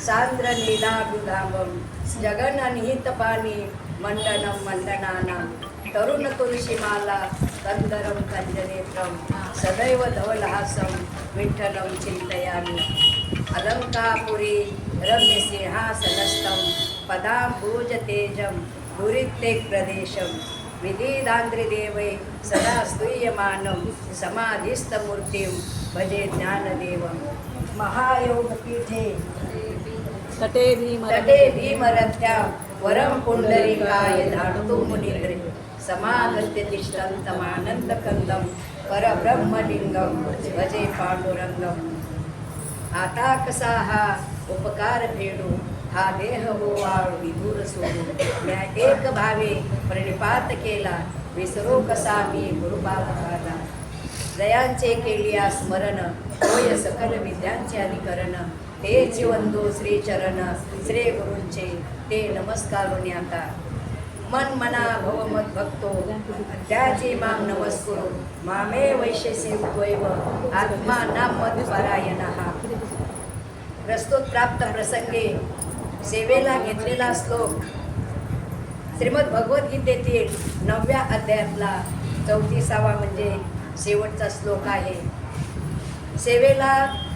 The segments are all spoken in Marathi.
सान्द्र नीलाभिधामं जगन्निहितपानि मंडनं मंडनानां तरुण तुलसीमाला कंदरं कंजनेत्रं सदैव धवलहासं विठ्ठलं चिन्तयामि अलंकापुरी रम्यसिंहासनस्थं पदाम्बुजतेजं धुरिते प्रदेशं विधिदान्द्रिदेवै सदा स्तूयमानं समाधिस्थमूर्तिं भजे ज्ञानदेवं महायोगपीठे तटे भीमरथ्यां वरं पुंडरीकाय धातु मुनीन्द्रे समागत्य तिष्ठन्तमानन्दकन्दं परब्रह्मलिंगं भजे पांडुरंगं। आता कसा हा उपकार फेडू हा देह होवाळू विदूर सोडू म्या एक भावे प्रणिपात केला विसरो कसा मी गुरुपादाला दयांचे केलिया स्मरण होय सकल विद्यांचे अधिकरण तेच वंदो श्री चरण श्री गुरूंचे ते नमस्कारुनी आता मन मना भवमत भक्तो त्याची माम नमस्कुरु मामे वैश्यसे त्वैव आत्मा नामद परायणः। प्रस्तुत प्राप्त प्रसंगे सेवेला घेतलेला श्लोक श्रीमद भगवद्गीतेतील 9व्या अध्यायातला 34वा म्हणजे शेवटचा श्लोक आहे। सेवेला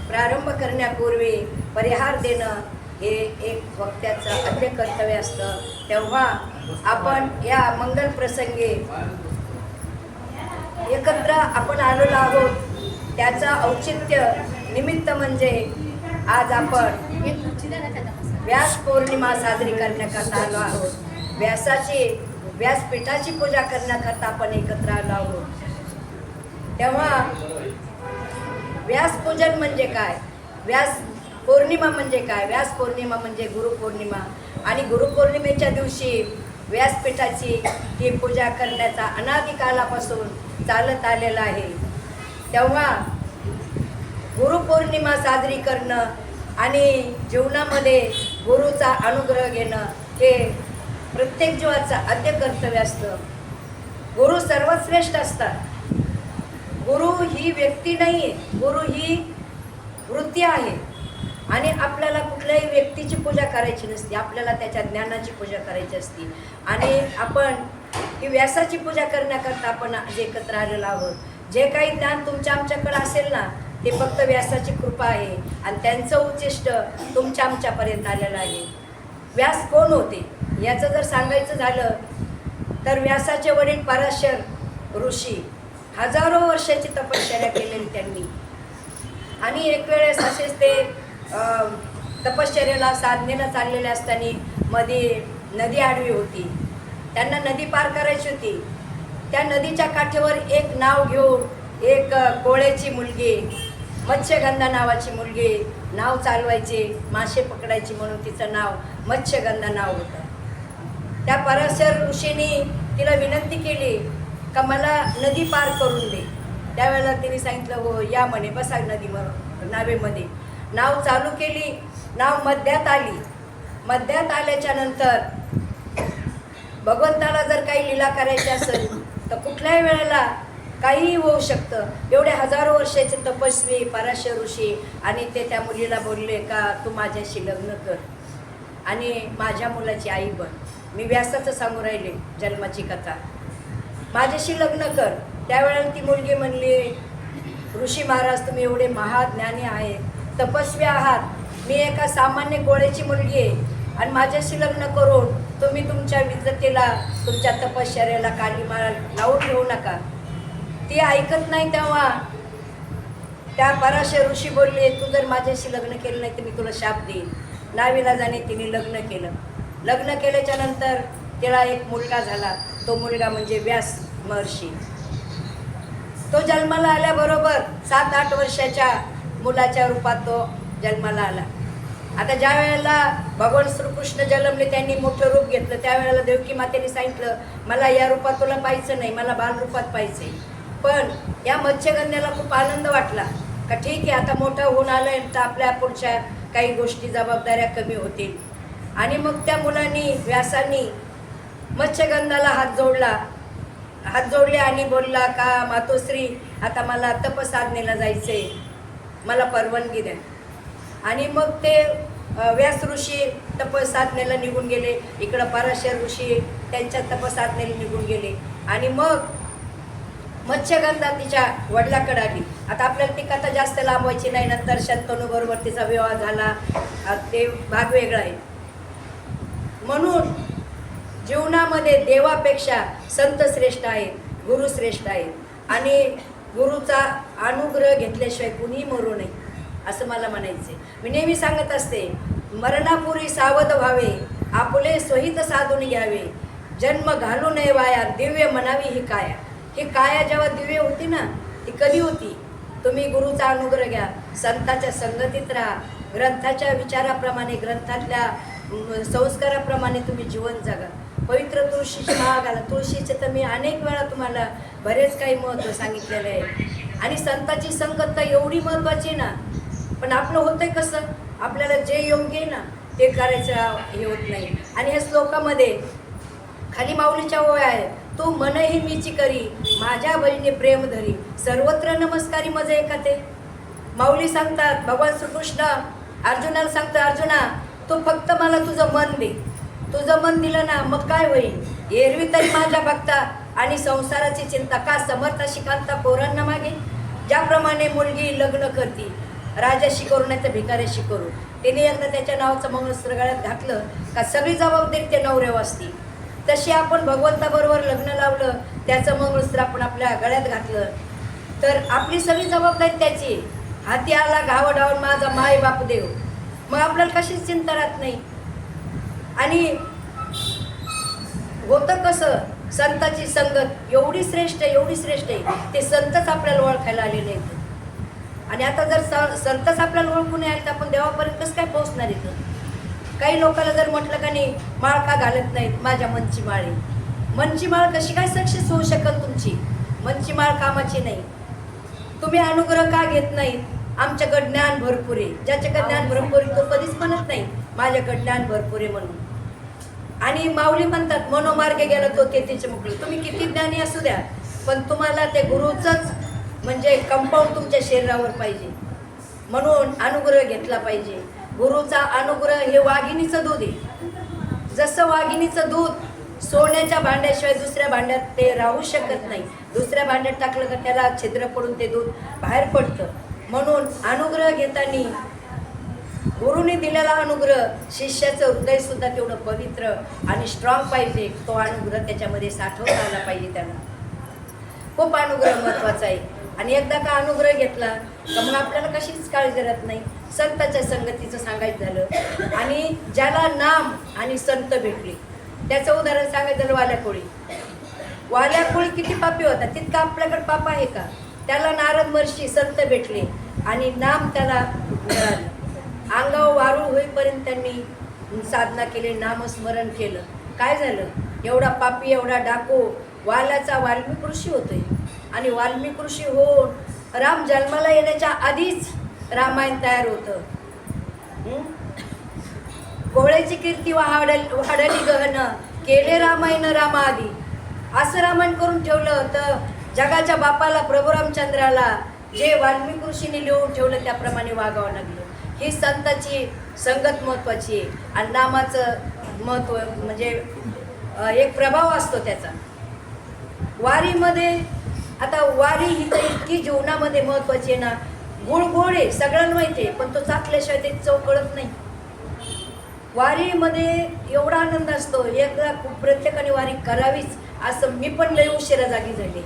प्रारंभ करण्यापूर्वी परिहार देणं हे एक वक्त्याचं आद्य कर्तव्य असतं। तेव्हा आपण या मंगल प्रसंगी एकत्र आपण आलेलो आहोत त्याचा औचित्य निमित्त म्हणजे आज आपण व्यास पौर्णिमा साजरी करण्याकरता आलो आहोत। व्यासपीठाची पूजा करण्याकरता आपण एकत्र आलो आहोत। तेव्हा व्यासपूजन म्हणजे काय, व्यास पौर्णिमा म्हणजे काय? व्यास पौर्णिमा म्हणजे गुरुपौर्णिमा आणि गुरुपौर्णिमेच्या दिवशी व्यासपीठाची ही पूजा करण्याचा अनादी कालापासून चालत आलेला आहे। तेव्हा गुरुपौर्णिमा साजरी करणं आणि जीवनामध्ये गुरुचा अनुग्रह घेणं हे प्रत्येक जीवाचं आद्य कर्तव्य असतं। गुरु सर्वात श्रेष्ठ असतात। गुरु ही व्यक्ती नाही आहे, गुरु ही वृत्ती आहे आणि आपल्याला कुठल्याही व्यक्तीची पूजा करायची नसते, आपल्याला त्याच्या ज्ञानाची पूजा करायची असते। आणि आपण ही व्यासाची पूजा करण्याकरता आपण आज एकत्र आलेलो आहोत। जे काही ज्ञान तुमच्या आमच्याकडे असेल ना ते फक्त व्यासाची कृपा आहे आणि त्यांचं उच्चिष्ट तुमच्या आमच्यापर्यंत आलेलं आहे। व्यास कोण होते याचं जर सांगायचं झालं तर व्यासाचे वडील पराशर ऋषी हजारो वर्षाची तपश्चर्या केलेली त्यांनी आणि एक वेळेस असेच ते तपश्चर्याला साधनेला चाललेले असताना मध्ये नदी आडवी होती, त्यांना नदी पार करायची होती। त्या नदीच्या काठेवर एक नाव घेऊन एक कोळ्याची मुलगी मत्स्यगंधा नावाची मुलगी नाव चालवायची, मासे पकडायची म्हणून तिचं नाव मत्स्यगंधा नाव होतं। त्या पराशर ऋषींनी तिला विनंती केली का मला नदी पार करून दे। त्यावेळेला तिने सांगितलं हो या म्हणे, बसा नावेमध्ये। नाव चालू केली, नाव मध्यात आली। मध्यात आल्याच्या नंतर भगवंताला जर काही लीला करायची असेल तर कुठल्याही वेळेला काहीही होऊ शकतं। एवढे हजारो वर्षाचे तपस्वी पराशर ऋषी आणि ते त्या मुलीला बोलले का तू माझ्याशी लग्न कर आणि माझ्या मुलाची आई बन। मी व्यासाचं सांगू राहिले जन्माची कथा, माझ्याशी लग्न कर। त्यावेळेला ती मुलगी म्हणली ऋषी महाराज तुम्ही एवढे महाज्ञानी आहेत, तपस्वी आहात, मी एका सामान्य कोळ्याची मुलगी आहे आणि माझ्याशी लग्न करून तुम्ही तुमच्या विद्वतेला तुमच्या तपश्चर्याला कालीमाला लावून ठेवू नका। ती ऐकत नाही। तेव्हा त्या पराशर ऋषी बोलले तू जर माझ्याशी लग्न केलं नाही तर मी तुला शाप देईन। नाविलाजाने तिने लग्न केलं। लग्न केल्याच्या नंतर तिला एक मुलगा झाला, तो मुलगा म्हणजे व्यास महर्षी। तो जन्माला आल्याबरोबर 7-8 वर्षाच्या मुलाच्या रूपात तो जन्माला आला। आता ज्या वेळेला भगवान श्रीकृष्ण जन्मले त्यांनी मोठं रूप घेतलं, त्यावेळेला देवकी मातेने सांगितलं मला या रूपात तुला पाहायचं नाही, मला बालरूपात पाहायचंय। पण या मत्स्यगंधेला खूप आनंद वाटला का ठीक आहे आता मोठं होऊन आलंय तर आपल्या पुढच्या काही गोष्टी जबाबदाऱ्या कमी होतील। आणि मग त्या मुलांनी व्यासांनी मत्स्यगंधाला हात जोडले आणि बोलला का मातोश्री आता मला तपसाधनेला जायचंय, मला परवानगी द्या। आणि मग ते व्यास ऋषी तपसाधनेला निघून गेले, इकडं पराशर ऋषी त्यांच्या तपसाधनेला निघून गेले. आणि मग मत्स्यगंधा तिच्या वडिलाकडे आली. आता आपल्याला ती कथा जास्त लांबवायची नाही. नंतर शंतनू बरोबर तिचा विवाह झाला, ते भाग वेगळा आहे. म्हणून जीवनामध्ये देवापेक्षा संत श्रेष्ठ आहेत, गुरु श्रेष्ठ आहेत. आणि गुरुचा अनुग्रह घेतल्याशिवाय कुणीही मरू नये असं मला म्हणायचे. मी नेहमी सांगत असते, मरणापूर्वी सावध व्हावे, आपले स्वहित साधून घ्यावे, जन्म घालू नये वाया, दिव्य म्हणावी ही काया. ही काया जेव्हा दिव्य होती ना, ती कधी होती? तुम्ही गुरुचा अनुग्रह घ्या, संताच्या संगतीत राहा, ग्रंथाच्या विचाराप्रमाणे, ग्रंथातल्या संस्काराप्रमाणे तुम्ही जीवन जगा. पवित्र तुळशीची माळ घाला. तुळशीचे तर मी अनेक वेळा तुम्हाला बरेच काही महत्त्व सांगितलेलं आहे. आणि संताची संगत तर एवढी महत्त्वाची ना, पण आपलं होतंय कसं? आपल्याला जे योग्य आहे ना ते करायचं हे होत नाही. आणि ह्या श्लोकामध्ये खाली माऊलीच्या ओव्या आहे, तू मनही मीची करी, माझ्या बहिणी प्रेम धरी, सर्वत्र नमस्कारी मजे एका. ते माऊली सांगतात, भगवान श्रीकृष्ण अर्जुनाला सांगतो, अर्जुना तू फक्त मला तुझं मन दे. तुझं मन दिलं ना मग काय होईल? एरवी तरी माझ्या भक्ता आणि संसाराची चिंता का, समर्थ शिकांता पोरांना मागे. ज्याप्रमाणे मुलगी लग्न करती, राजाशी करू नाही तर भिकाऱ्याशी करू, तिने एकदा त्याच्या नावाचं मंगळसूत्र गळ्यात घातलं का सगळी जबाबदारी ते नवऱ्यावर असती. तशी आपण भगवंताबरोबर लग्न लावलं, त्याचं मंगळसूत्र आपण आपल्या गळ्यात घातलं तर आपली सगळी जबाबदारी त्याची. हाती आला घाव डावून माझा माय बाप देव, मग आपल्याला कशीच चिंता राहत नाही. आणि होतं कसं? संताची संगत एवढी श्रेष्ठ आहे, ते संतच आपल्याला ओळखायला आले नाहीत. आणि आता जर संतच आपल्याला ओळखून नाही आले तर आपण देवापर्यंत कसं काय पोहोचणार इथं? काही लोकांना जर म्हटलं का नाही, माळ का घालत नाहीत, माझ्या मनची माळ आहे. मनची माळ कशी काय सक्सेस होऊ शकल तुमची? मनची माळ कामाची नाही. तुम्ही अनुग्रह का घेत नाहीत? आमच्याकडे ज्ञान भरपूर आहे. ज्याच्याकडे ज्ञान भरपूर आहे तो कधीच म्हणत नाही माझ्याकडे ज्ञान भरपूर आहे म्हणून. आणि माऊली म्हणतात, मनोमार्गे गेला तो तेथेचे मोकळे. तुम्ही किती ज्ञानी असू द्या, पण तुम्हाला ते गुरुचंच म्हणजे कंपाऊंड तुमच्या शरीरावर पाहिजे. म्हणून अनुग्रह घेतला पाहिजे. गुरुचा अनुग्रह हे वाघिणीचं दूध आहे. जसं वाघिणीचं दूध सोन्याच्या भांड्याशिवाय दुसऱ्या भांड्यात ते राहू शकत नाही. दुसऱ्या भांड्यात टाकलं का त्याला छिद्र पडून ते दूध बाहेर पडतं. म्हणून अनुग्रह घेताना गुरुने दिलेला अनुग्रह, शिष्याचं हृदय सुद्धा तेवढं पवित्र आणि स्ट्रॉंग पाहिजे. तो अनुग्रह त्याच्यामध्ये साठवता आला पाहिजे. त्यांना खूप अनुग्रह महत्त्वाचा आहे. आणि एकदा का अनुग्रह घेतला तर मग आपल्याला कशीच काळजी राहत नाही. संताच्या संगतीचं सांगायचं झालं, आणि ज्याला नाम आणि संत भेटले त्याचं उदाहरण सांगायचं झालं, वाल्याकोळी. वाल्याकोळी किती पापी होता, तितका आपल्याकडे पाप आहे का? त्याला नारद महर्षी संत भेटले आणि नाम त्याला मिळालं. अंगावर वारू होईपर्यंत त्यांनी साधना केली, नामस्मरण केलं. काय झालं? एवढा पापी, एवढा डाकू वाल्याचा वाल्मिक ऋषी होतोय. आणि वाल्मिक ऋषी होऊन राम जन्माला येण्याच्या आधीच रामायण तयार होतं. कोहळ्याची कीर्ती वाढली गहन, केले रामायण रामाआधी. असं रामायण करून ठेवलं तर जगाच्या बापाला, प्रभू रामचंद्राला जे वाल्मिक ऋषीने लिहून ठेवलं त्याप्रमाणे वागावं लागलं. ही संताची संगत महत्त्वाची आहे. आणि नामाचं महत्त्व म्हणजे एक प्रभाव असतो त्याचा. वारीमध्ये आता वारी ही तर इतकी जीवनामध्ये महत्त्वाची आहे ना. गुळ गोड आहे सगळ्यांना माहिती आहे, पण तो चाखल्याशिवाय ते चव कळत नाही. वारीमध्ये एवढा आनंद असतो. एकदा प्रत्येकाने वारी करावीच असं मी पण लय उशिरा जागी झाले.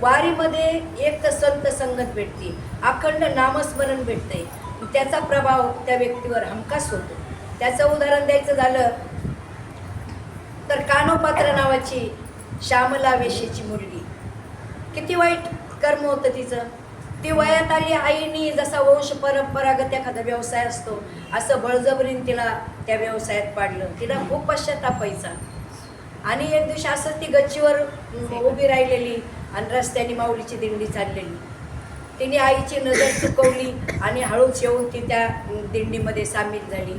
वारीमध्ये एक तर संत संगत भेटते, अखंड नामस्मरण भेटते, त्याचा प्रभाव त्या व्यक्तीवर हमखास होतो. त्याचं उदाहरण द्यायचं झालं तर कानोपात्र नावाची श्यामला वेशीची मुलगी, किती वाईट कर्म होतं तिचं. ती वयात आली, आईनी जसा वंश परंपरागत एखादा व्यवसाय असतो असं बळजबरीने तिला त्या व्यवसायात पाडलं. तिला खूप पश्चाताप व्हायचा. आणि एक दिवशी असंच ती गच्चीवर उभी राहिलेली आणि रस्त्याने माऊलीची दिंडी चाललेली. तिने आईची नजर चुकवली आणि हळूच येऊन ती त्या दिंडीमध्ये सामील झाली.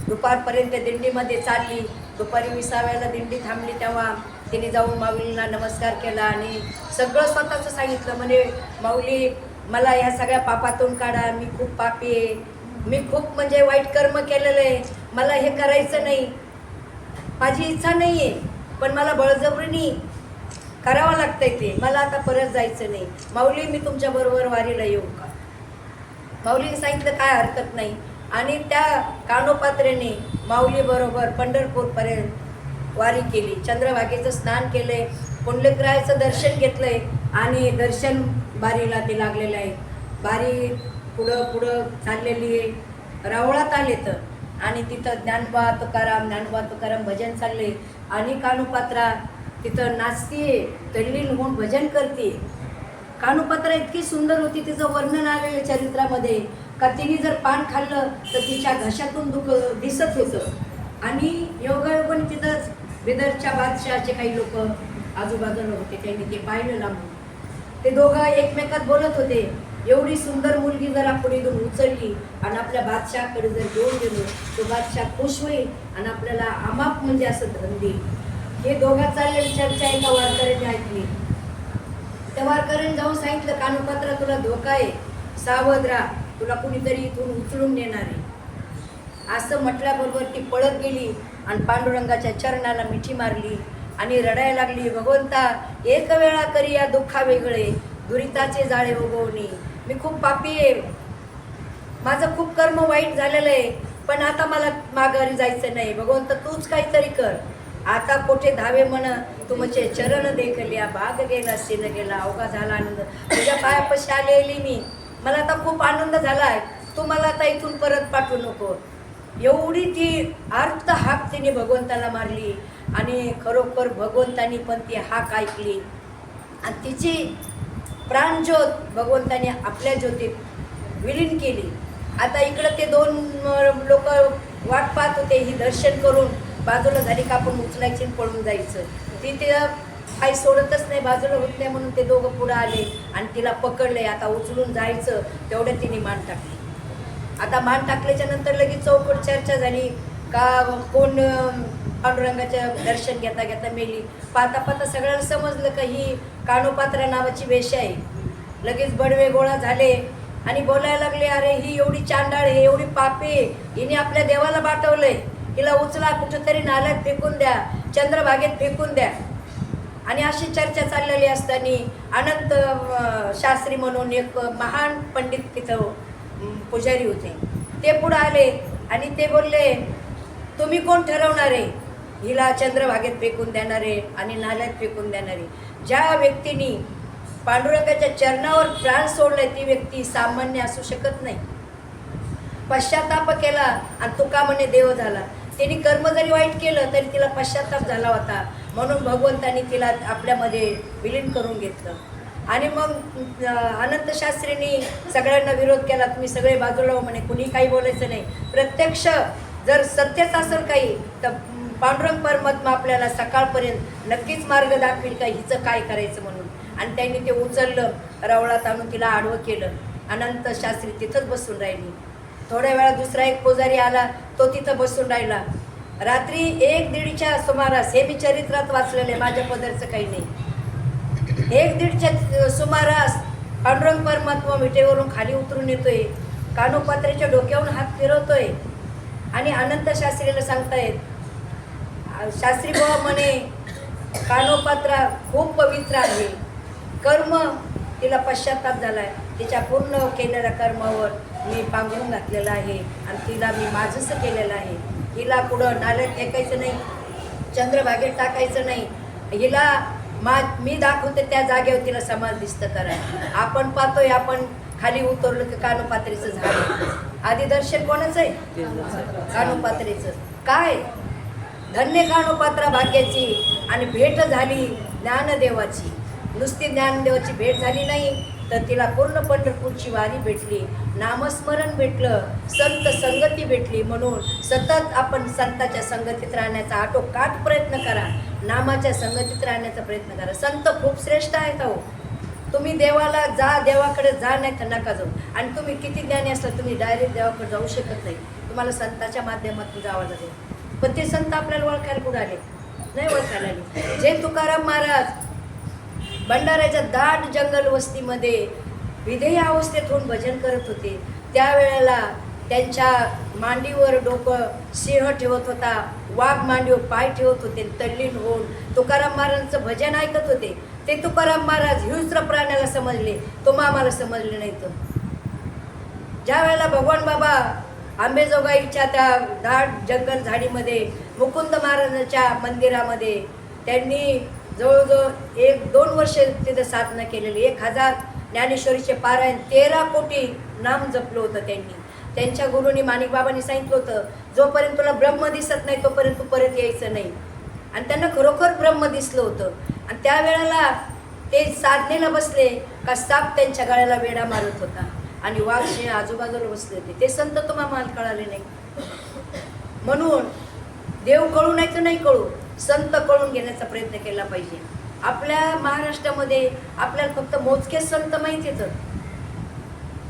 दुपारपर्यंत दिंडीमध्ये चालली. दुपारी 20व्याला दिंडी थांबली तेव्हा तिने जाऊन माऊलींना नमस्कार केला आणि सगळं स्वतःचं सांगितलं. म्हणे माऊली, मला ह्या सगळ्या पापातून काढा, मी खूप पापी आहे. मी खूप म्हणजे वाईट कर्म केलेलं आहे, मला हे करायचं नाही, माझी इच्छा नाही आहे, पण मला बळजबरीने करावं लागतंय ते, मला आता परत जायचं नाही. माऊली मी तुमच्याबरोबर वारीला येऊ का? माऊलीने सांगितलं काय हरकत नाही. आणि त्या कानोपात्रेने माऊलीबरोबर पंढरपूरपर्यंत वारी केली. चंद्रभागेचं स्नान केलंय, पुंडलिकरायाचं दर्शन घेतलंय आणि दर्शन बारीला ते लागलेलं आहे. बारी पुढं पुढं चाललेली आहे. रावळात आले तर आणि तिथं ज्ञानोबा तुकाराम भजन चालले आणि कानोपात्रा तिथं नाचतीये, तल्लीन होऊन भजन करते. कानोपात्रा इतकी सुंदर होती, तिचं वर्णन आलेलं चरित्रामध्ये का तिने जर पान खाल्लं तर तिच्या घशातून दिसत होतं. आणि योगायोगाने तिथंच बिदरच्या बादशहाचे काही लोक आजूबाजूला होते, त्यांनी ते पाहिलं लांबून. ते दोघं एकमेकात बोलत होते, एवढी सुंदर मुलगी जर आपण इथून उचलली आणि आपल्या बादशहाकडे जर घेऊन गेलो तो बादशाह खुश होईल आणि आपल्याला आमाप म्हणजे असं धन देईल. हे दोघा चाललेली चर्चा एका वारकऱ्याने ऐकली. त्या वारकऱ्याने जाऊन सांगितलं, कानोपात्रा तुला धोका आहे, सावध राहा, तुला कुणीतरी इथून उचलून नेणार आहे. असं म्हटल्याबरोबर ती पळत गेली आणि पांडुरंगाच्या चरणाला मिठी मारली आणि रडायला लागली, भगवंता एक वेळा करी या दुःखा वेगळे, दुरिताचे जाळे उगवणे. मी खूप पापी आहे, माझं खूप कर्म वाईट झालेलं आहे, पण आता मला माघारी जायचं नाही. भगवंत तूच काहीतरी कर. आता कोठे धावे म्हण, तुमचे चरण देखल्या, भाग गेला सीन गेला, अवघा झाला आनंद. तुझ्या पायापाशी आलेली मी, मला आता खूप आनंद झालाय, तू मला आता इथून परत पाठवू नको. एवढी ती अर्थ हाक तिने भगवंताला मारली आणि खरोखर भगवंतानी पण ती हाक ऐकली आणि तिची प्राणज्योत भगवंताने आपल्या ज्योतीत विलीन केली. आता इकडं ते दोन लोक वाट पाहत होते, ही दर्शन करून बाजूला झाली का आपण उचलायची पळून जायचं. ती तिला पाय सोडतच नाही, बाजूला होत नाही, म्हणून ते दोघं पुढे आले आणि तिला पकडले. आता उचलून जायचं तेवढ्यात तिने मान टाकली. आता मान टाकल्याच्या नंतर लगेच चौकट चर्चा झाली का कोण पांडुरंगाचं दर्शन घेता घेता मेली. पाहता पाहता सगळ्यांना समजलं का ही कानोपात्रा नावाची वेश्या आहे. लगेच बडवे गोळा झाले आणि बोलायला लागले, अरे ही एवढी चांडाळ आहे, एवढी पापी, हिने आपल्या देवाला पाठवलंय, हिला उचला, कुठेतरी नाल्यात फेकून द्या, चंद्रभागेत फेकून द्या. आणि अशी चर्चा चाललेली असताना अनंत शास्त्री म्हणून एक महान पंडित तिथं पुजारी होते, ते पुढे आले आणि ते बोलले, तुम्ही कोण ठरवणार आहे हिला चंद्रभागेत फेकून देणारे आणि नाल्यात फेकून देणारे? ज्या व्यक्तीने पांडुरंगाच्या चरणावर प्राण सोडले ती व्यक्ती सामान्य असू शकत नाही. पश्चाताप केला आणि तुका म्हणे देव झाला. तिने कर्म जरी वाईट केलं तरी तिला पश्चाताप झाला होता, म्हणून भगवंतानी तिला आपल्यामध्ये विलीन करून घेतलं. आणि मग अनंत शास्त्रींनी सगळ्यांना विरोध केला, तुम्ही सगळे बाजूला म्हणे, कुणी काही बोलायचं नाही. प्रत्यक्ष जर सत्यच असेल काही तर पांडुरंग परमात्मा आपल्याला सकाळपर्यंत नक्कीच मार्ग दाखवेल का हिचं काय करायचं म्हणून. आणि त्यांनी ते उचललं, रवळात आणून तिला आडवं केलं. अनंत शास्त्री तिथंच बसून राहिली. थोड्या वेळा दुसरा एक पुजारी आला, तो तिथं बसून राहिला. रात्री 1-1:30च्या सुमारास, हे मी चरित्रात वाचलेले, माझ्या पदरचं काही नाही, 1-1:30च्या सुमारास पांडुरंग परमात्मा विटेवरून खाली उतरून येतोय, कानोपात्रेच्या डोक्यावरून हात फिरवतोय आणि अनंत शास्त्रीला सांगतायत, शास्त्री बाबा म्हणे कानोपात्रा खूप पवित्र आहे, कर्म तिला पश्चाताप झालाय, तिच्या पूर्ण केलेल्या कर्मावर मी पांघरून घातलेलं आहे आणि तिला मी माझंसं केलेलं आहे. हिला कुठं नाल्यात फेकायचं नाही, चंद्रभागेत टाकायचं नाही, हिला मी दाखवते त्या जागेवर तिला समाधिस्थ करा. आपण पाहतोय, आपण खाली उतरलो की कानोपात्रेचं झाड, आधी दर्शन कोणाचं आहे? कानोपात्रेचं. काय धन्य कानोपात्रा भाग्याची आणि भेट झाली ज्ञानदेवाची. नुसती ज्ञानदेवाची भेट झाली नाही तर तिला पूर्ण पंढरपूरची वारी भेटली, नामस्मरण भेटलं, संत संगती भेटली. म्हणून सतत आपण संताच्या संगतीत राहण्याचा आटोकाट प्रयत्न करा, नामाच्या संगतीत राहण्याचा प्रयत्न करा. संत खूप श्रेष्ठ आहेत अहो. तुम्ही देवाला जा, देवाकडे जा, नाही तर नका जाऊ. आणि तुम्ही किती ज्ञानी असला तुम्ही डायरेक्ट देवाकडे जाऊ शकत नाही, तुम्हाला संताच्या माध्यमातून जावं लागेल. पण ते संत आपल्याला ओळखायला कुठं आले? नाही ओळखायला आले. जे तुकाराम महाराज भंडाऱ्याच्या दाट जंगल वस्तीमध्ये विधेय अवस्थेत होऊन भजन करत होते, त्यावेळेला त्यांच्या मांडीवर डोकं सिंह ठेवत होता, वाघ मांडीवर पाय ठेवत होते, तल्लीन होऊन तुकाराम महाराजांचं भजन ऐकत होते. ते तुकाराम महाराज हिंस्र प्राण्याला समजले, तुम्हा आम्हाला समजले नाही. तर ज्या वेळेला भगवान बाबा आंबेजोगाईच्या त्या दाट जंगल झाडीमध्ये मुकुंद महाराजांच्या मंदिरामध्ये त्यांनी जवळजवळ 1-2 वर्ष तिथं साधना केलेली. 1000 ज्ञानेश्वरीचे पारायण 13 कोटी नाम जपलं होतं त्यांनी. त्यांच्या गुरुनी माणिक बाबांनी सांगितलं होतं, जोपर्यंत तुला ब्रह्म दिसत नाही तोपर्यंत तू परत यायचं नाही. आणि त्यांना खरोखर ब्रह्म दिसलं होतं. आणि त्यावेळेला ते साधनेला बसले का साप त्यांच्या गळ्याला वेढा मारत होता आणि वाघ सिंह आजूबाजूला बसले होते. ते संत तुम्हाला कळाले नाही. म्हणून देव कळू नाही तर नाही कळू, संत कळून घेण्याचा प्रयत्न केला पाहिजे. आपल्या महाराष्ट्रामध्ये आपल्याला फक्त मोजकेच संत माहिती येतात.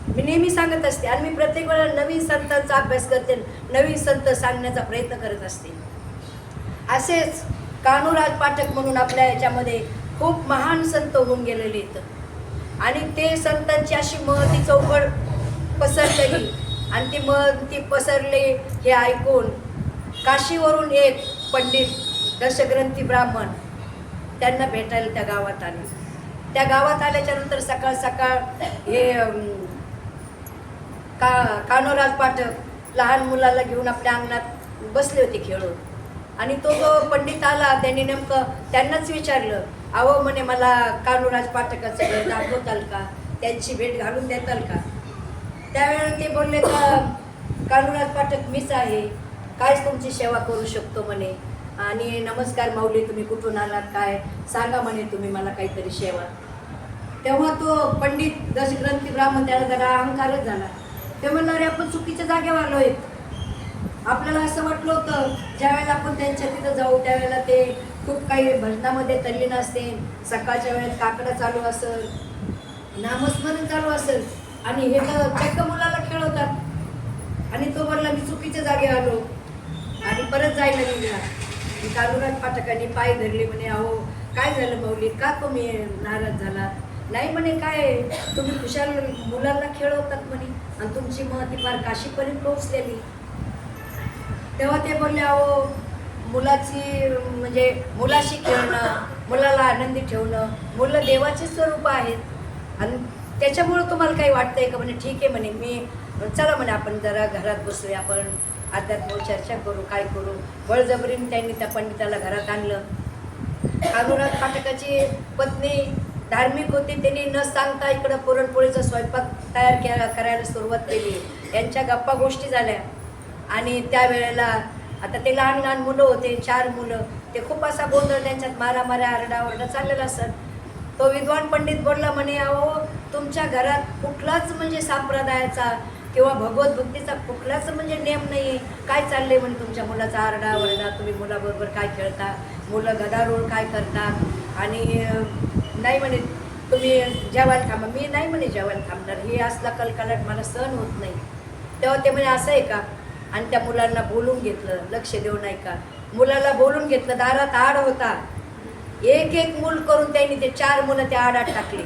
मी नेहमी सांगत असते आणि मी प्रत्येक वेळेला नवीन संतांचा अभ्यास करते, नवीन संत सांगण्याचा प्रयत्न करत असते. असेच कान्होराज पाठक म्हणून आपल्या याच्यामध्ये खूप महान संत होऊन गेलेले आहेत. आणि ते संतांची अशी महती चौकड पसरलेली आणि ती महती पसरली हे ऐकून काशीवरून एक पंडित दशग्रंथी ब्राह्मण त्यांना भेटायला त्या गावात आले. त्या गावात आल्याच्या नंतर सकाळ सकाळ हे कान्होराज पाठक लहान मुलाला घेऊन आपल्या अंगणात बसले होते खेळत. आणि तो जो पंडित आला त्यांनी नेमकं त्यांनाच विचारलं, अहो म्हणे मला कान्होराज पाठकाचं घर दाखवताल का, त्यांची भेट घालून देताल का. त्यावेळेला ते बोलले का कान्होराज पाठक मीच आहे, काय तुमची सेवा करू शकतो म्हणे. आणि नमस्कार माऊली, तुम्ही कुठून आलात, काय सांगा म्हणे तुम्ही मला काहीतरी सेवा. तेव्हा तो पंडित दशग्रंथी ब्राह्मण त्याला जरा अहंकारच झाला. ते म्हणलं, अरे आपण चुकीच्या जागेवर आलो आहेत. आपल्याला असं वाटलं होतं ज्यावेळेला आपण त्यांच्या तिथं जाऊ त्यावेळेला ते खूप काही भजनामध्ये तल्लीन असते, सकाळच्या वेळेत काकडं चालू असेल, नामस्मरण चालू असेल आणि हे तर चक्क मुलाला खेळवतात. आणि तो म्हणला मी चुकीच्या जागे आलो आणि परत जायला निघाला. कान्होराज पाठकांनी पाय धरले, म्हणे अहो काय झालं माऊली, का तुम्ही नाराज झाला. नाही म्हणे, काय तुम्ही खुशाल मुलांना खेळवतात म्हणे आणि तुमची महती फार काशीपर्यंत पोहोचलेली. तेव्हा ते बोलले, अहो मुलाची म्हणजे मुलाशी खेळणं, मुलाला आनंदी ठेवणं, मुलं देवाचे स्वरूप आहेत आणि त्याच्यामुळं तुम्हाला काही वाटतंय का म्हणे. ठीक आहे म्हणे, मी चला म्हणे आपण जरा घरात बसूया, आपण अध्यात्मावर चर्चा करू, काय करू. बळजबरीने त्यांनी त्या पंडिताला घरात आणलं. कान्होराज पाठकाची पत्नी धार्मिक होती, त्यांनी न सांगता इकडं पुरणपोळीचा स्वयंपाक तयार करायला सुरुवात केली. यांच्या गप्पा गोष्टी झाल्या. आणि त्यावेळेला आता ते लहान लहान मुलं होते, 4 मुलं, ते खूप असा गोंधळ त्यांच्यात मारामाऱ्या आरडाओरडा चाललेला असत. तो विद्वान पंडित बोलला म्हणे, अहो तुमच्या घरात कुठलाच म्हणजे संप्रदायाचा किंवा भगवत भक्तीचा कुठलाच म्हणजे नियम नाही, काय चाललंय म्हणे तुमच्या मुलाचा आरडाओरडा, तुम्ही मुलाबरोबर काय खेळता, मुलं गदारोळ काय करतात. आणि नाही म्हणे तुम्ही जेवायला थांबा. मी नाही म्हणे जेवायला थांबणार, हे असला कलकलाट मला सहन होत नाही. तेव्हा ते म्हणे असं आहे का. आणि त्या मुलांना बोलून घेतलं, लक्ष देऊ नाही का, मुलाला बोलून घेतलं. दारात आड होता, एक एक मूल करून त्यांनी ते 4 मुलं त्या आडात टाकले,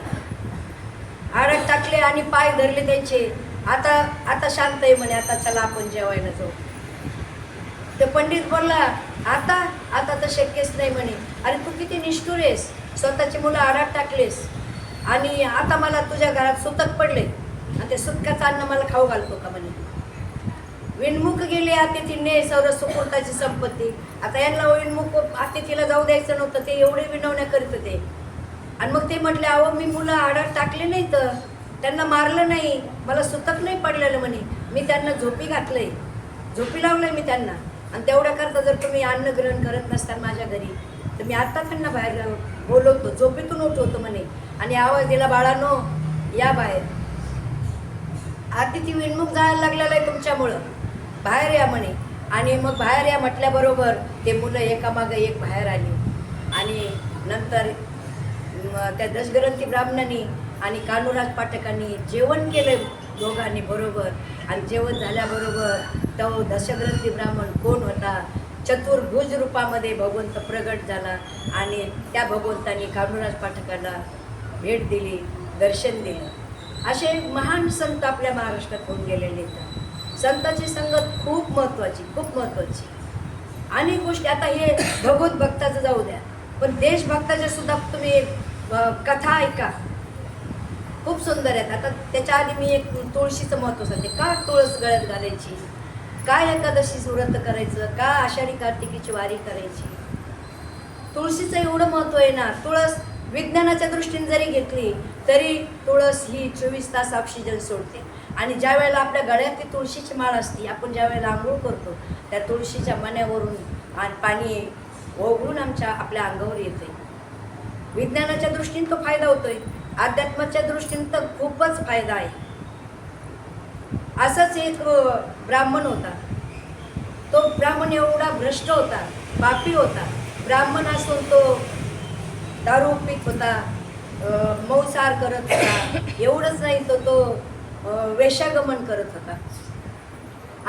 आडात टाकले आणि पाय धरले त्यांचे. आता शांत आहे म्हणे, आता चला आपण जेवायला जाऊ. ते पंडित बोलला, आता तर शक्यच नाही म्हणे. अरे तू किती निष्ठुर आहेस, स्वतःची मुलं आडात टाकलेस आणि आता मला तुझ्या घरात सुतक पडले आणि ते सुतकाचं अन्न मला खाऊ घालतो का म्हणे. विनमुख गेले अतिथीने सौर सुपूर्ताची संपत्ती. आता यांना विनमुख अतिथीला जाऊ द्यायचं नव्हतं, ते एवढे विनवण्या करीत होते. आणि मग ते म्हटले, अहो मी मुलं आडात टाकले नाही, तर त्यांना मारलं नाही, मला सुतक नाही पडलेलं म्हणे, मी त्यांना झोपी घातलंय, झोपी लावलंय मी त्यांना. आणि तेवढ्या करता जर तुम्ही अन्न ग्रहण करत नसता माझ्या घरी तर मी आता त्यांना बाहेर बोलवतो, झोपेतून उठवतो म्हणे आणि आवाज दिला, बाळांनो या बाहेर, अतिथी विनमुख जायला लागलेला आहे तुमच्यामुळं, बाहेर या म्हणे. आणि मग बाहेर या म्हटल्याबरोबर ते मुलं एकामागं एक बाहेर आली. आणि नंतर त्या दशग्रंथी ब्राह्मणांनी आणि कान्होराज पाठकांनी जेवण केलं दोघांनी बरोबर. आणि जेवण झाल्याबरोबर तो दशग्रंथी ब्राह्मण कोण होता, चतुर्भुज रूपामध्ये भगवंत प्रगट झाला आणि त्या भगवंतांनी कान्होराज पाठकांना भेट दिली, दर्शन दिलं. असे महान संत आपल्या महाराष्ट्रात होऊन गेलेले आहेत. संतांची संगत खूप महत्त्वाची, खूप महत्त्वाची. अनेक गोष्टी, आता हे भगवत भक्ताचं जाऊ द्या, पण देशभक्ताच्या सुद्धा तुम्ही कथा ऐका, खूप सुंदर आहेत. आता त्याच्या आधी मी एक तुळशीचं महत्त्व सांगते. का तुळस गळ्यात घालायची, काय एकादशी व्रत करायचं, का आषाढी कार्तिकीची वारी करायची, तुळशीचं एवढं महत्त्व आहे ना. तुळस विज्ञानाच्या दृष्टीने जरी घेतली तरी तुळस ही 24 तास ऑक्सिजन सोडते. आणि ज्या वेळेला आपल्या गळ्यात ती तुळशीची माळ असते, आपण ज्या वेळेला आंघोळ करतो त्या तुळशीच्या मण्यावरून आणि पाणी ओघळून आपल्या अंगावर येते. विज्ञानाच्या दृष्टीने तो फायदा होतोय, अध्यात्माच्या दृष्टीने तर खूपच फायदा आहे. असाच एक ब्राह्मण होता. तो ब्राह्मण एवढा भ्रष्ट होता, पापी होता. ब्राह्मण असून तो दारू पीत होता, मौसार करत होता. एवढंच नाही, तो वेश्यागमन करत होता.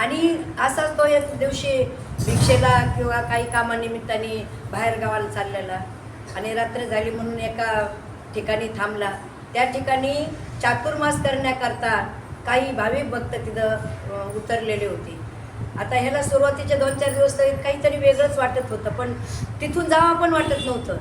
आणि असाच तो एक दिवशी भिक्षेला किंवा काही कामानिमित्ताने बाहेर गावाला चाललेला आणि रात्र झाली म्हणून एका ठिकाणी थांबला. त्या ठिकाणी चातुर्मास करण्याकरता काही भाविक भक्त तिथं उतरलेले होते. आता ह्याला सुरुवातीचे 2-4 दिवस तरी काहीतरी वेगळंच वाटत होतं, पण तिथून जावं पण वाटत नव्हतं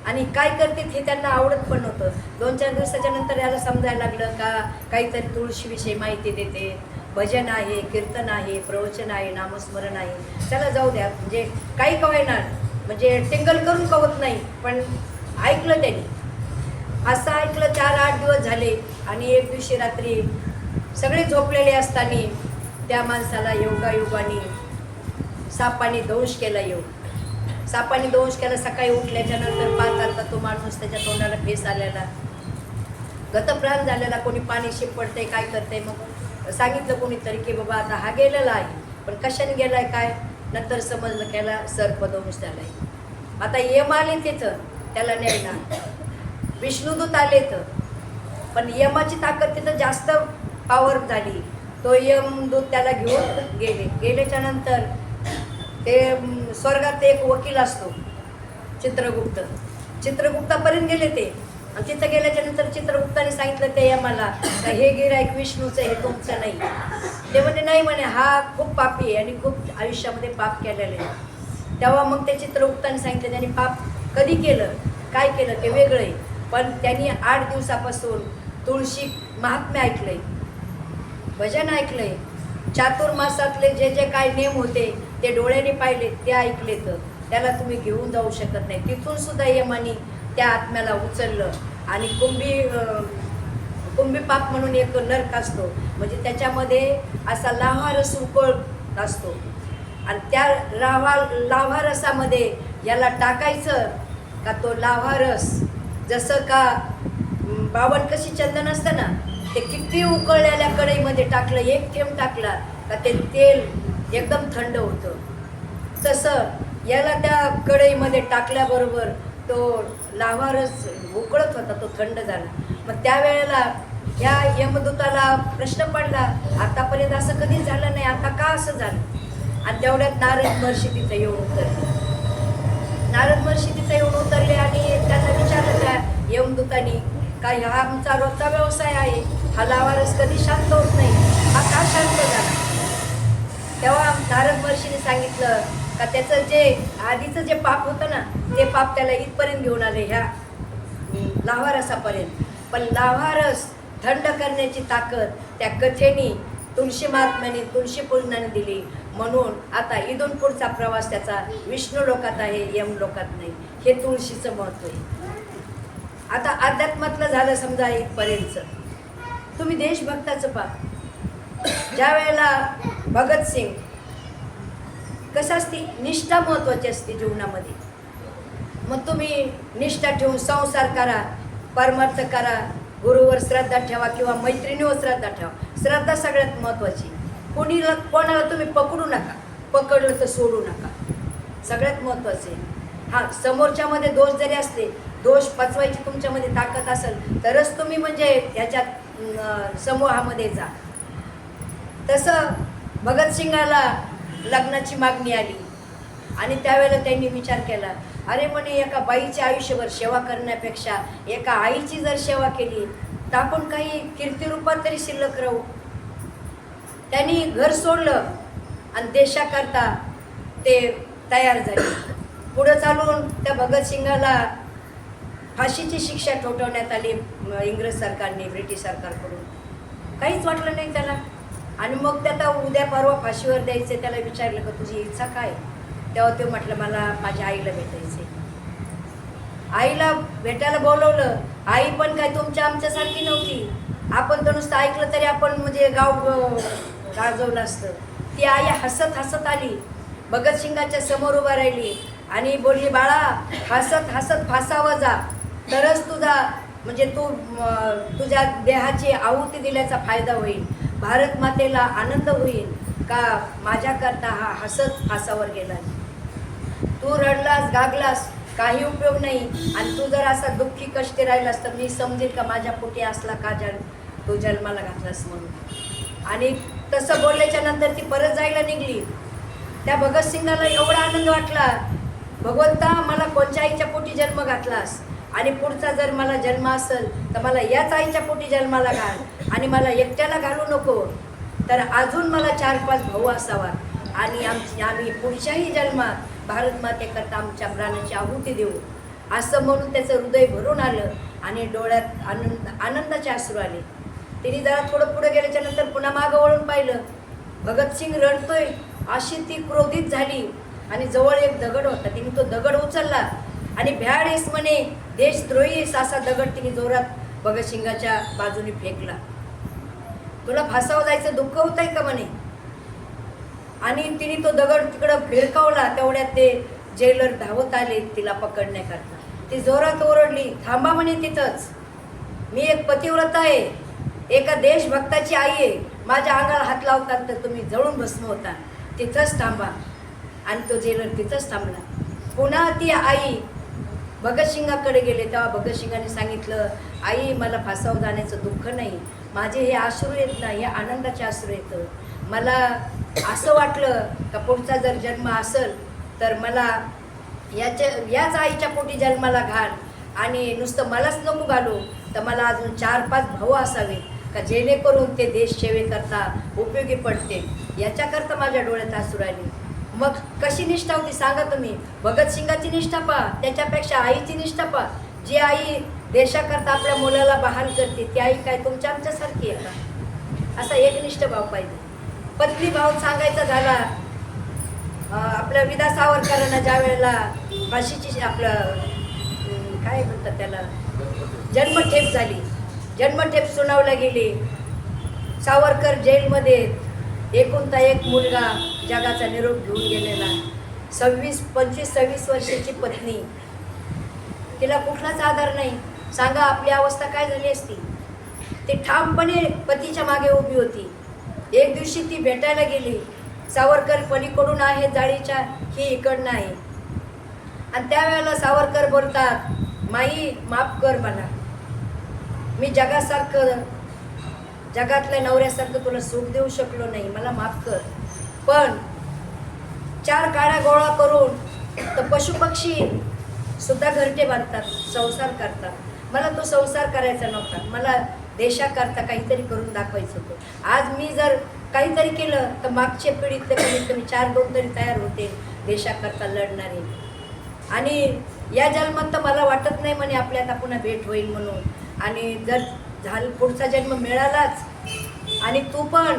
आणि काय करते हे त्यांना आवडत पण नव्हतं. 2-4 दिवसाच्या नंतर याला समजायला लागलं का काहीतरी तुळशीविषयी माहिती देते, भजन आहे, कीर्तन आहे, प्रवचन आहे, नामस्मरण आहे, त्याला जाऊ द्या, म्हणजे काही कवायना, म्हणजे टिंगल करून कवत नाही, पण ऐकलं त्यांनी. असं ऐकलं 4-8 दिवस झाले आणि एक दिवशी रात्री सगळे झोपलेले असताना त्या माणसाला योगायोगाने सापाने दंश केला. सापाने दंश केला. सकाळी उठल्याच्या नंतर पाहतात तो माणूस, त्याच्या तोंडाला फेस आलेला, गतप्राण झालेला. कोणी पाणी शिपडते, काय करते. मग सांगितलं कोणीतरी की बाबा आता हा गेलेला आहे, पण कशाने गेलाय काय, नंतर समजलं त्याला सर्पदंश झालाय. आता यम आले तिथं त्याला न्यायला, विष्णुदूत आले तर, पण यमाची ताकद तिथं जास्त पॉवर झाली. तो यमदूत त्याला घेऊन गेल्याच्या नंतर ते स्वर्गात एक वकील असतो चित्रगुप्तापर्यंत गेले ते. आणि तिथं गेल्याच्या नंतर चित्रगुप्ताने सांगितलं ते यमाला हे गिऱ्हाईक विष्णूचं, हे तुमचं नाही. ते म्हणे नाही, म्हणे हा खूप पापी आहे आणि खूप आयुष्यामध्ये पाप केलेलं आहे. तेव्हा मग ते चित्रगुप्ताने सांगितलं त्यांनी पाप कधी केलं, काय केलं ते वेगळं आहे, पण त्यांनी 8 दिवसापासून तुळशी महात्म्य ऐकलंय, भजन ऐकलंय, चातुर्मासातले जे जे काय नियम होते ते डोळ्याने पाहिले, ते ऐकले, तर त्याला तुम्ही घेऊन जाऊ शकत नाही. तिथून सुद्धा यमानी त्या आत्म्याला उचललं आणि कुंभी पाप म्हणून एक नरक असतो, म्हणजे त्याच्यामध्ये असा लाव्हारस उकळत असतो आणि त्या लाव्हारसामध्ये याला टाकायचं का तो लाव्हारस जसं का बावन कशी चंदन असतं ना, ते किती उकळलेल्या कढईमध्ये टाकलं, एक थेंब टाकला का ते तेल एकदम थंड होतं. तसं याला त्या कढईमध्ये टाकल्याबरोबर तो लाव्हारस उकळत होता, तो थंड झाला. मग त्यावेळेला ह्या यमदूताला प्रश्न पडला, आतापर्यंत असं कधीच झालं नाही, आता का असं झालं. आणि तेवढ्यात नारद महर्षी तिथे येऊन उतरले. आणि त्यांना विचारलं त्या यमदूतानी का हा आमचा रोजचा व्यवसाय आहे, हा लाव्हारस कधी शांत होत नाही, हा का शांत झाला. तेव्हा नारद महर्षीने सांगितलं का त्याचं जे आधीचं जे पाप होतं ना, ते पाप त्याला इथपर्यंत घेऊन आले, ह्या लाव्हारसापर्यंत. पण लाव्हारस थंड करण्याची ताकद त्या कथेने, तुळशी महात्म्याने, तुळशी पूजनाने दिली. म्हणून आता इथून पुढचा प्रवास त्याचा विष्णू लोकात आहे, यम लोकात नाही. हे तुळशीचं महत्त्व आहे. आता अध्यात्मातलं झालं समजा इथपर्यंत. तुम्ही देशभक्ताचं पहा. ज्या वेळेला भगतसिंग, कसं असते, निष्ठा महत्त्वाची असते जीवनामध्ये. मग तुम्ही निष्ठा ठेवून संसार करा, परमार्थ करा, गुरुवर श्रद्धा ठेवा किंवा मैत्रिणीवर श्रद्धा ठेवा. श्रद्धा सगळ्यात महत्त्वाची. कोणाला तुम्ही पकडू नका, पकडलं तर सोडू नका, सगळ्यात महत्त्वाचे. हां, समोरच्यामध्ये दोष जरी असले, दोष पचवायची तुमच्यामध्ये ताकद असेल तरच तुम्ही म्हणजे ह्याच्यात समूहामध्ये जा. तसं भगतसिंगाला लग्नाची मागणी आली आणि त्यावेळेला त्यांनी विचार केला, अरे म्हणे एका बाईचे आयुष्यभर सेवा करण्यापेक्षा एका आईची जर सेवा केली तर आपण काही कीर्तिरूपात तरी शिल्लक राहू. त्यांनी घर सोडलं आणि देशाकरता ते तयार झाले. पुढं चालून त्या भगतसिंगाला फाशीची शिक्षा ठोठावण्यात आली इंग्रज सरकारने, ब्रिटिश सरकारकडून. काहीच वाटलं नाही त्याला. आणि मग त्याला उद्या परवा फाशीवर द्यायचे. त्याला विचारलं का तुझी इच्छा काय? तेव्हा ते म्हटलं मला माझ्या आईला भेटायचे. आईला भेटायला बोलवलं. आई पण काय तुमच्या आमच्यासारखी नव्हती. आपण तर नुसतं ऐकलं तरी आपण म्हणजे गाव गाजवलं असतं. ती आई हसत हसत आली, भगतसिंगाच्या समोर उभा राहिली आणि बोलली, बाळा हसत हसत फासावं जा, तरच तुझा म्हणजे तू तुझ्या देहाची आहुती दिल्याचा फायदा होईल, भारत मातेला आनंद होईल का माझ्याकरता हा हसत फासावर गेला. तू रडलास गागलास काही उपयोग नाही. आणि तू जर असा दुःखी कष्टी राहिलास तर मी समजेल का माझ्या पोटी असला का तू जन्माला घातलास म्हणून. आणि तसं बोलल्याच्या नंतर ती परत जायला निघली. त्या भगतसिंगाला एवढा आनंद वाटला, भगवंता मला कोणत्या आईच्या पोटी जन्म घातलास आणि पुढचा जर मला जन्म असेल तर मला याच आईच्या पोटी जन्माला घाल आणि मला एकट्याला घालू नको, तर अजून मला 4-5 भाऊ असावा आणि आम्ही पुढच्याही जन्मात भारत मातेकरता आमच्या प्राणाची आहुती देऊ. असं म्हणून त्याचं हृदय भरून आलं आणि डोळ्यात आनंदाचे अश्रू आले. तिने जरा थोडं पुढे गेल्याच्या नंतर पुन्हा मागं वळून पाहिलं. भगतसिंग रडतोय. अशी ती क्रोधित झाली आणि जवळ एक दगड होता. तिने तो दगड उचलला आणि भ्याड आहेस म्हणे, देशद्रोही आहेस, असा दगड तिने जोरात भगतसिंगाच्या बाजूने फेकला. तुला फासावं जायचं दुःख होत आहे का म्हणे. आणि तिने तो दगड तिकडं फिरकावला. तेवढ्यात ते जेलर धावत आले तिला पकडण्याकरता. ती जोरात ओरडली, थांबा म्हणे तिथंच, मी एक पतिव्रता आहे, एका देशभक्ताची आई आहे, माझ्या अंगाला हात लावतात तर तुम्ही जळून भस्म होता, तिथंच थांबा. आणि तो जेलर तिथंच थांबला. पुन्हा ती आई भगतसिंगाकडे गेले. तेव्हा भगतसिंगाने सांगितलं, आई मला फासावर जाण्याचं दुःख नाही, माझे हे अश्रू येत नाही, हे आनंदाचे अश्रू येतं. मला असं वाटलं का पुढचा जर जन्म असेल तर मला याच आईच्या पोटी जन्माला घाल आणि नुसतं मलाच नको घालू, तर मला अजून 4-5 भाऊ असावे का जेणेकरून ते देश सेवेकरता उपयोगी पडते. याच्याकरता माझ्या डोळ्यात अश्रू आले. मग कशी निष्ठा होती सांगा तुम्ही. भगतसिंगाची निष्ठा पहा, त्याच्यापेक्षा आईची निष्ठा पहा. जी आई देशाकरता आपल्या मुलाला बहाल करते ती आई काय तुमच्या आमच्यासारखी आहे का? असा एकनिष्ठ भाव पाहिजे. पत्नी भाव सांगायचा झाला, आपल्या विदा सावरकरांना ज्या वेळेला फाशीची आपलं काय म्हणतात त्याला जन्मठेप झाली, जन्मठेप सुनावला गेली. सावरकर जेलमध्ये, एकुलता एक मुलगा जगाचा निरोप घेऊन गेलेला, 25-26 वर्षाची पत्नी, तिला कुठलाच आधार नाही. सांगा आपली अवस्था काय झाली असती. ती ठामपणे पतीच्या मागे उभी होती. एक दिवशी ती भेटायला गेली. सावरकर पलीकडून आहे जाळीच्या, ही इकडनं आहे. आणि त्यावेळेला सावरकर बोलतात, माई माफ कर मला, मी जगातल्या नवऱ्यासारखं तुला सुख देऊ शकलो नाही, मला माफ कर. पण 4 काड्या गोळा करून तर पशुपक्षी सुद्धा घरटे बांधतात, संसार करतात. मला तो संसार करायचा नव्हता, मला देशाकरता काहीतरी करून दाखवायचं होतं. आज मी जर काहीतरी केलं तर मागच्या पिढीतले कमीत कमी 4-2 तरी तयार होते देशाकरता लढणारे. आणि या जन्मात तर मला वाटत नाही म्हणे आपल्या आता पुन्हा भेट होईल म्हणून. आणि जर झालं पुढचा जन्म मिळालाच आणि तू पण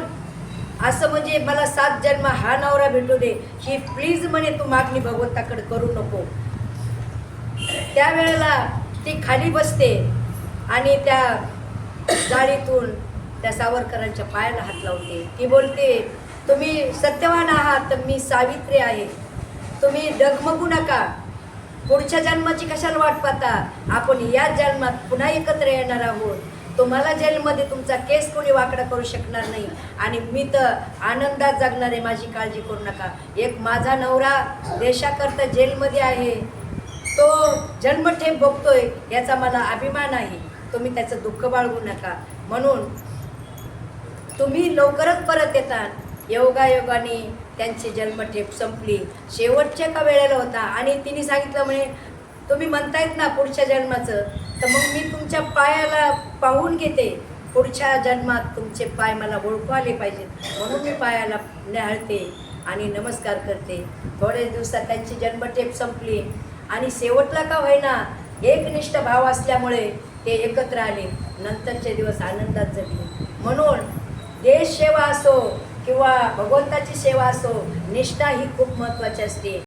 असं म्हणजे मला 7 जन्म हा नवरा भेटू दे, ही प्लीज म्हणे तू मागणी भगवंताकडे करू नको. त्यावेळेला ती खाली बसते आणि त्या जाळीतून त्या सावरकरांच्या पायाला हात लावते. ती बोलते, तुम्ही सत्यवान आहात तर मी सावित्री आहे, तुम्ही डगमगू नका, पुढच्या जन्माची कशाला वाट पाहता, आपण याच जन्मात पुन्हा एकत्र येणार आहोत. तुम्हाला जेलमध्ये तुमचा केस कोणी वाकडा करू शकणार नाही आणि मी तर आनंदात जगणार आहे, माझी काळजी करू नका. एक माझा नवरा देशाकरता जेलमध्ये आहे, तो जन्मठेप भोगतोय, याचा मला अभिमान आहे, तुम्ही त्याचं दुःख बाळगू नका. म्हणून तुम्ही लवकरच परत येतात. योगायोगाने त्यांची जन्मठेप संपली, शेवटच्या का वेळेला होता. आणि तिने सांगितलं म्हणे तुम्ही म्हणतायत ना पुढच्या जन्माचं, तर मग मी तुमच्या पायाला पाहून घेते, पुढच्या जन्मात तुमचे पाय मला ओळखू आले पाहिजेत म्हणून मी पायाला न्याहाळते आणि नमस्कार करते. थोड्याच दिवसात त्यांची जन्मटेप संपली आणि शेवटला का होईना एकनिष्ठ भाव असल्यामुळे ते एकत्र आले. नंतरचे दिवस आनंदात जगले. म्हणून देश सेवा असो किंवा भगवंताची सेवा असो, निष्ठा ही खूप महत्त्वाची असते.